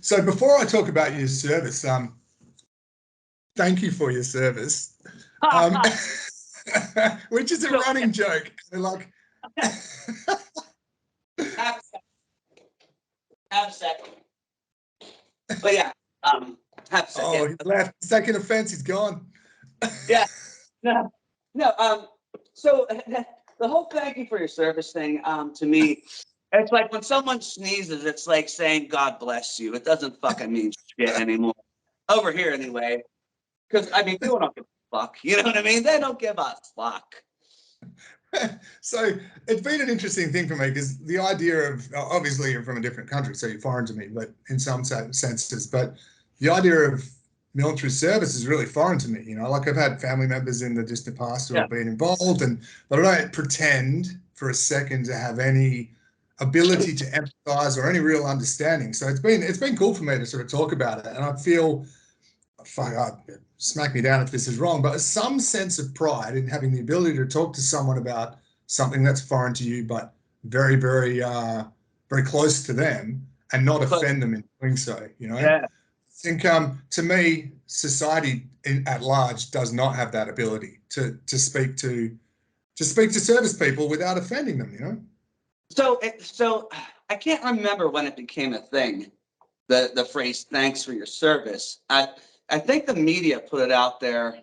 So before I talk about your service, thank you for your service, um, which is a running joke. They're like, Have a second. But yeah, have a second. oh, he left. He's taking offense. He's gone. Yeah. No. So the whole thank you for your service thing, to me, it's like when someone sneezes, it's like saying God bless you. It doesn't fucking mean shit anymore. Over here anyway. Because I mean, people don't give a fuck. You know what I mean? They don't give a fuck. So it's been an interesting thing for me because the idea of, obviously you're from a different country, so you're foreign to me, but in some senses, but the idea of military service is really foreign to me. You know, like I've had family members in the distant past who have been involved, but I don't pretend for a second to have any ability to empathize or any real understanding. So it's been cool for me to sort of talk about it, and I feel, fuck, smack me down if this is wrong, but some sense of pride in having the ability to talk to someone about something that's foreign to you, but very, very, very close to them, and not offend them in doing so. You know, I think to me, society at large does not have that ability to speak to service people without offending them. You know. So I can't remember when it became a thing. The phrase "thanks for your service." I think the media put it out there,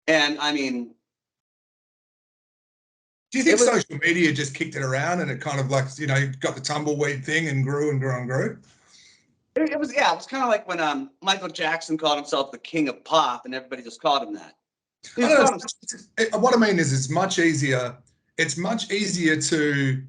and I mean, do you think social media just kicked it around and it kind of, like, you know, got the tumbleweed thing and grew and grew and grew? It was kind of like when Michael Jackson called himself the king of pop, and everybody just called him that. What I mean is, it's much easier. It's much easier to.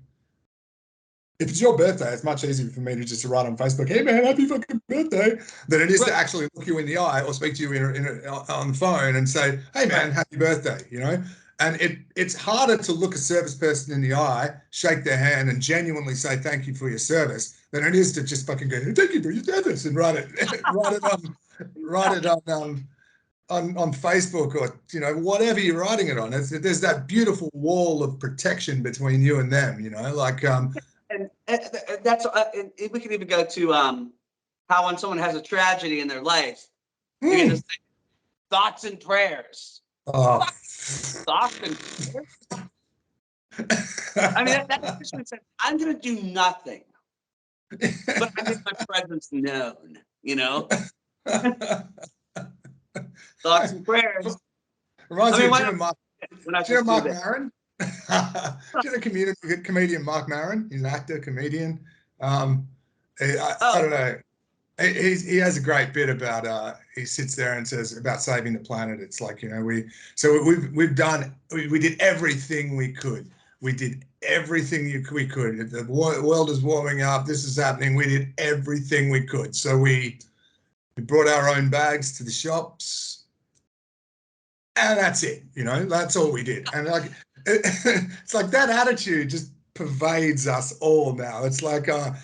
If it's your birthday, it's much easier for me to just write on Facebook, "Hey man, happy fucking birthday," than it is to actually look you in the eye or speak to you on the phone and say, "Hey man, happy birthday," you know? And it's harder to look a service person in the eye, shake their hand, and genuinely say thank you for your service than it is to just fucking go, "Thank you for your service," and write it on Facebook, or, you know, whatever you're writing it on. There's that beautiful wall of protection between you and them, you know, like And that's we can even go to how when someone has a tragedy in their life, you can just say thoughts and prayers. Oh. Thoughts and prayers. I mean, that person said, "I'm going to do nothing, but I make my presence known." You know, thoughts and prayers. Reminds me of Mark Maron. Do you know comedian Mark Maron? He's an actor, comedian. I don't know. He has a great bit about he sits there and says about saving the planet. It's like, you know, we did everything we could. We did everything we could. The world is warming up. This is happening. We did everything we could. So we brought our own bags to the shops, and that's it. You know, that's all we did. And like, it's like that attitude just pervades us all now. It's like, how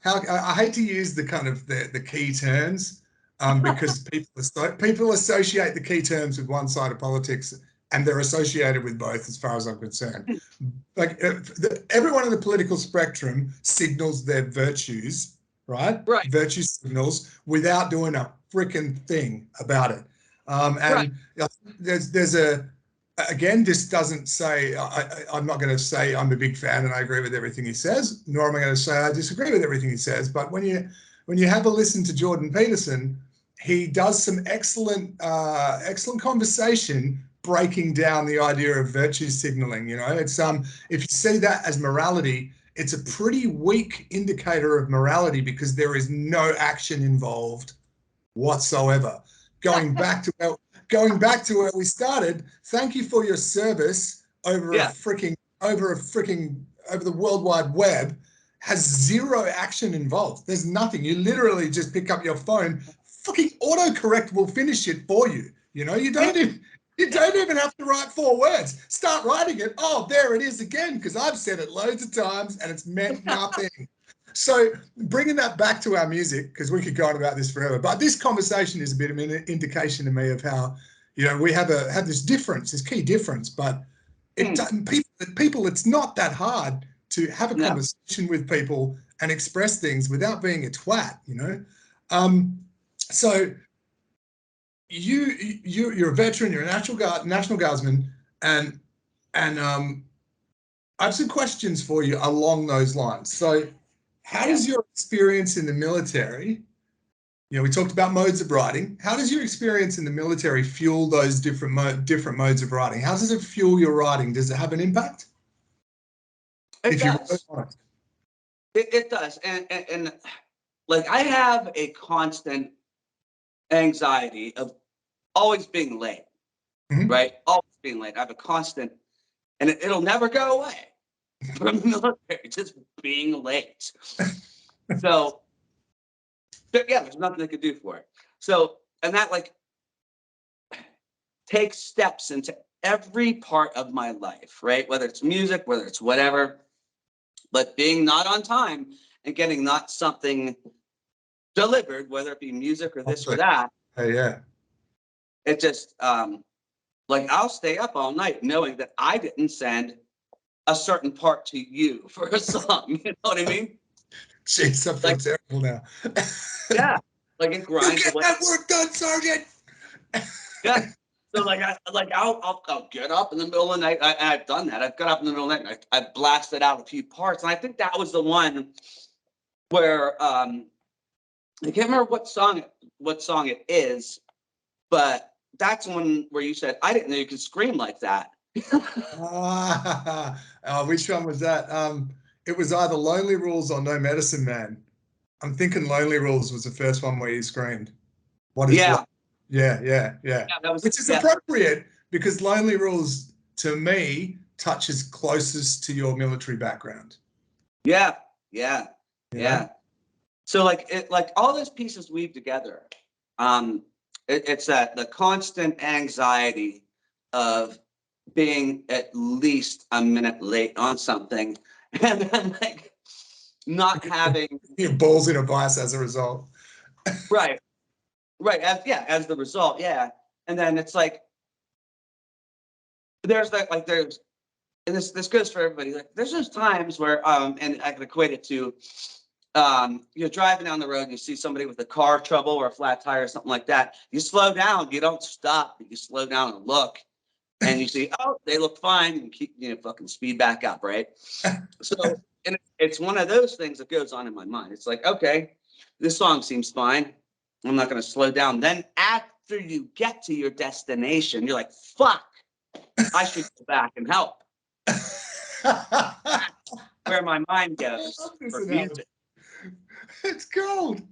I hate to use the kind of the key terms, because people associate the key terms with one side of politics, and they're associated with both, as far as I'm concerned. Like everyone in the political spectrum signals their virtues, right? Virtue signals, without doing a freaking thing about it. And there's again, this doesn't say, I'm not going to say I'm a big fan and I agree with everything he says, nor am I going to say I disagree with everything he says. But when you have a listen to Jordan Peterson, he does some excellent conversation breaking down the idea of virtue signaling. You know, it's if you see that as morality, it's a pretty weak indicator of morality, because there is no action involved whatsoever. Going back to where we started, thank you for your service over the World Wide Web has zero action involved. There's nothing. You literally just pick up your phone. Fucking autocorrect will finish it for you. You know, you don't even have to write 4 words. Start writing it. Oh, there it is again, because I've said it loads of times and it's meant nothing. So bringing that back to our music, because we could go on about this forever, but this conversation is a bit of an indication to me of how, you know, we have this difference, this key difference, but people, it's not that hard to have a conversation with people and express things without being a twat, you know? So you're a veteran, you're a National Guardsman, and I have some questions for you along those lines. So how does your experience in the military, you know, we talked about modes of writing. How does your experience in the military fuel those different modes of writing? How does it fuel your writing? Does it have an impact? It does. It does. And like I have a constant anxiety of always being late, right? Always being late. I have a constant, and it'll never go away from the military, just being late. So, but yeah, there's nothing I could do for it. So, and that like takes steps into every part of my life, right? Whether it's music, whether it's whatever, but being not on time and getting not something delivered, whether it be music or this or that. Hey, yeah. It just, like I'll stay up all night knowing that I didn't send a certain part to you for a song. You know what I mean? Jeez, I feel terrible now. Yeah, like it grinds. You get that work done, Sergeant. Yeah. So like I'll get up in the middle of the night. I've done that. I've got up in the middle of the night. And I blasted out a few parts, and I think that was the one where I can't remember what song it is, but that's one where you said I didn't know you could scream like that. Which one was that? It was either Lonely Rules or No Medicine Man. I'm thinking Lonely Rules was the first one where you screamed. What is blood? Yeah. That was, which is appropriate because Lonely Rules, to me, touches closest to your military background. Yeah. So like all those pieces weave together. It's that the constant anxiety of being at least a minute late on something, and then like not having your balls in a vice as a result. Right. As the result, yeah. And then it's like there's and this goes for everybody. Like there's those times where and I can equate it to you're driving down the road and you see somebody with a car trouble or a flat tire or something like that. You slow down, you don't stop, but you slow down and look, and you see, oh, they look fine, and keep fucking speed back up, right? So and it's one of those things that goes on in my mind. It's like, okay, this song seems fine. I'm not going to slow down. Then after you get to your destination, you're like, fuck, I should go back and help. Where my mind goes for music. It's gold.